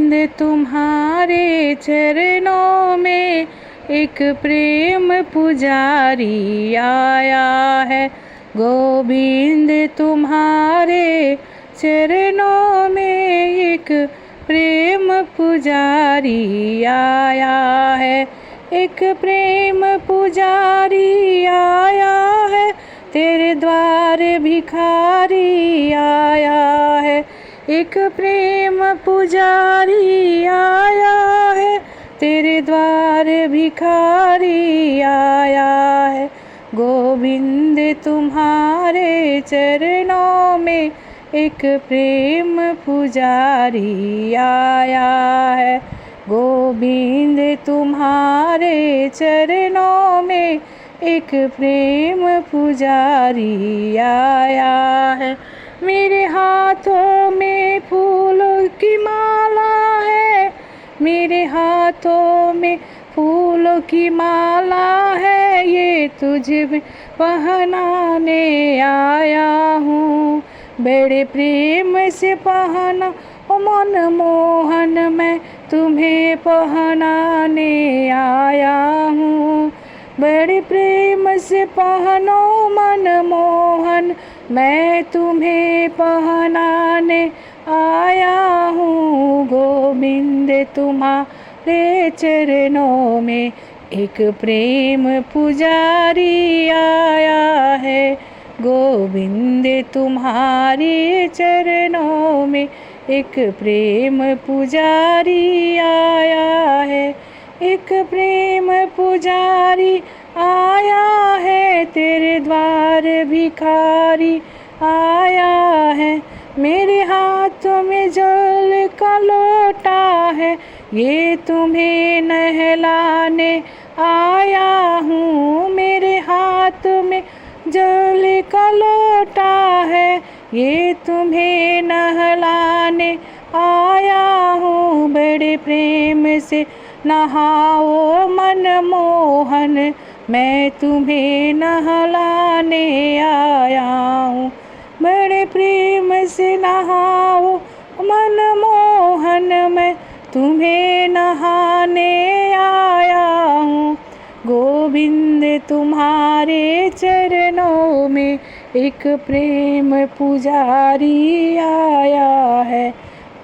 गोविंद तुम्हारे चरणों में एक प्रेम पुजारी आया है। गोविंद तुम्हारे चरणों में एक प्रेम पुजारी आया है। एक प्रेम पुजारी आया है, तेरे द्वार भिखारी आया है। एक प्रेम पुजारी आया है, तेरे द्वार भिखारी आया है। गोविंद तुम्हारे चरणों में एक प्रेम पुजारी आया है। गोविंद तुम्हारे चरणों में एक प्रेम पुजारी आया है। मेरे हाथों में फूलों की माला है, मेरे हाथों में फूलों की माला है, ये तुझे पहनाने आया हूँ। बड़े प्रेम से पहना ओ मन मोहन, मैं तुम्हें पहनाने आया हूँ। बड़े प्रेम से पहनो मन मोहन, मैं तुम्हें पहनाने आया हूँ। गोविंद तुम्हारे चरणों में एक प्रेम पुजारी आया है। गोविंद तुम्हारे चरणों में एक प्रेम पुजारी आया है। एक प्रेम पुजारी आया है, तेरे द्वार भिखारी आया है। मेरे हाथ में जल का लोटा है, ये तुम्हें नहलाने आया हूँ। मेरे हाथ में जल का लोटा है, ये तुम्हें नहलाने आया हूँ। बड़े प्रेम से नहाओ मन मोहन, मैं तुम्हें नहलाने आया हूँ। बड़े प्रेम से नहाओ मन मोहन, मैं तुम्हें नहाने आया हूँ। गोविंद तुम्हारे चरणों में एक प्रेम पुजारी आया है।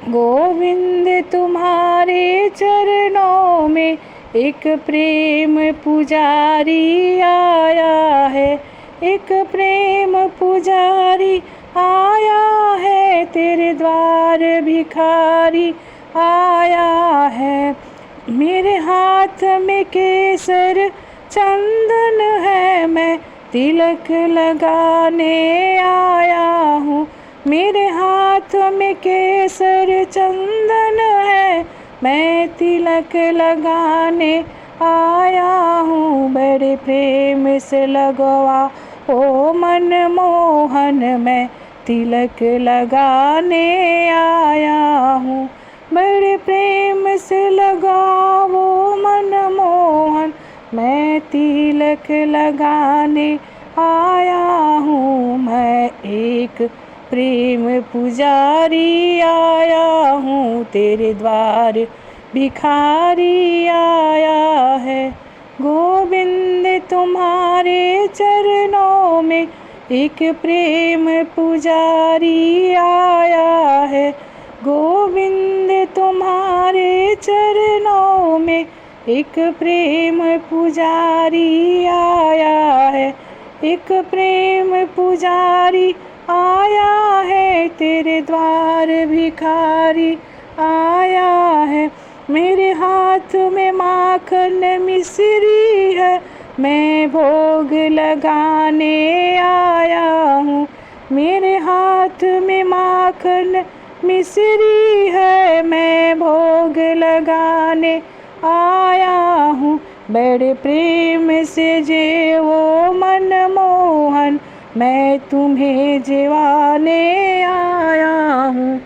गोविंद तुम्हारे चरणों में एक प्रेम पुजारी आया है। एक प्रेम पुजारी आया है, तेरे द्वार भिखारी आया है। मेरे हाथ में केसर चंदन है, मैं तिलक लगाने आया हूँ। मेरे हाथ में केसर चंदन है, मैं तिलक लगाने आया हूँ। बड़े प्रेम से लगवा ओ मन मोहन, मैं तिलक लगाने आया हूँ। बड़े प्रेम से लगाओ मन मोहन, मैं तिलक लगाने आया हूँ। मैं एक प्रेम पुजारी आया हूँ, तेरे द्वार भिखारी आया है। गोविंद तुम्हारे चरणों में एक प्रेम पुजारी आया है। गोविंद तुम्हारे चरणों में एक प्रेम पुजारी आया है। एक प्रेम पुजारी आया है, तेरे द्वार भिखारी आया है। मेरे हाथ में माखन मिश्री है, मैं भोग लगाने आया हूँ। मेरे हाथ में माखन मिश्री है, मैं भोग लगाने आया हूँ। बड़े प्रेम से जेवो मन मोहन, मैं तुम्हें जीवाने आया हूँ।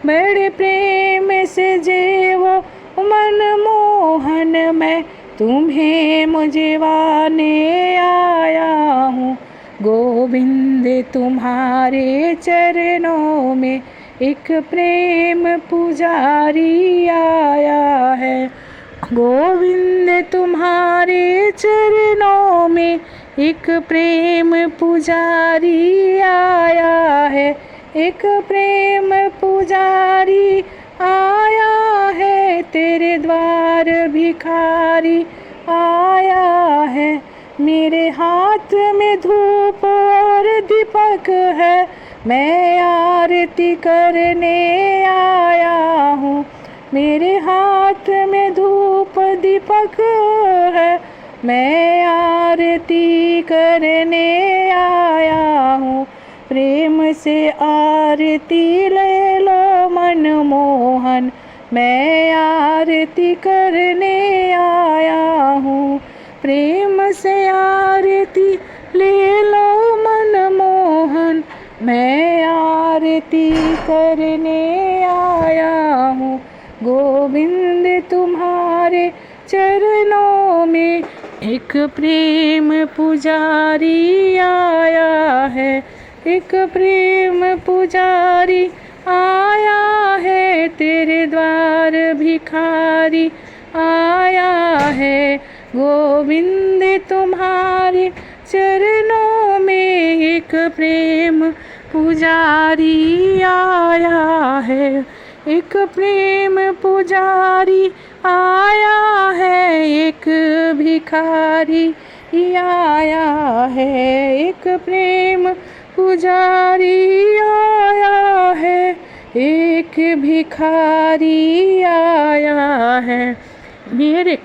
बड़े प्रेम से जेवो मन मोहन, मैं तुम्हें जीवाने आया हूँ। गोविंद तुम्हारे चरणों में एक प्रेम पुजारी आया है। गोविंद तुम्हारे चरणों में एक प्रेम पुजारी आया है। एक प्रेम पुजारी आया है, तेरे द्वार भिखारी आया है। मेरे हाथ में धूप और दीपक है, मैं आरती करने आया हूँ। मेरे हाथ में धूप दीपक है, मैं आरती करने आया हूँ। प्रेम से आरती ले लो मनमोहन, मैं आरती करने आया हूँ। प्रेम से आरती ले लो मनमोहन, मैं आरती करने आया हूँ। गोविंद तुम्हारे चरणों में एक प्रेम पुजारी आया है। एक प्रेम पुजारी आया है, तेरे द्वार भिखारी आया है। गोविंद तुम्हारे चरणों में एक प्रेम पुजारी आया है। एक प्रेम पुजारी आया है, एक भिखारी आया है। एक प्रेम पुजारी आया है, एक भिखारी आया है। मेरे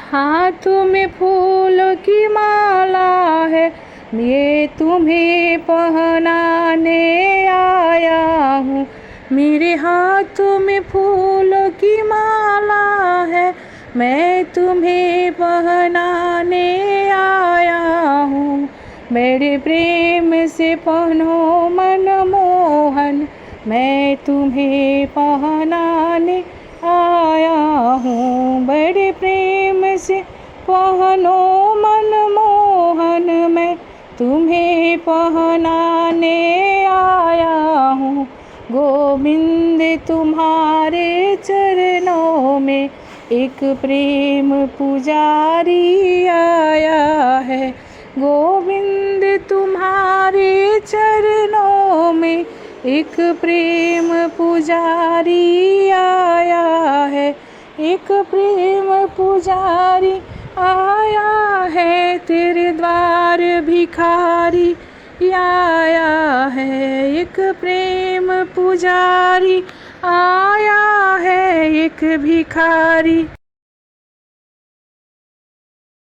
हाथों में फूल की माला है, ये तुम्हें पहनाने आया हूँ। मेरे हाथों में फूल की माला है, मैं तुम्हें पहनाने आया हूँ। मेरे प्रेम से पहनो मनमोहन, मैं तुम्हें पहनाने आया हूँ। बड़े प्रेम से पहनो मनमोहन, मैं तुम्हें पहनाने आया हूँ। गोविंद तुम्हारे चरणों में एक प्रेम पुजारी आया है। गोविंद तुम्हारे चरणों में एक प्रेम पुजारी आया है। एक प्रेम पुजारी आया है, तेरे द्वार भिखारी आया है। एक प्रेम पुजारी आया है, एक भिखारी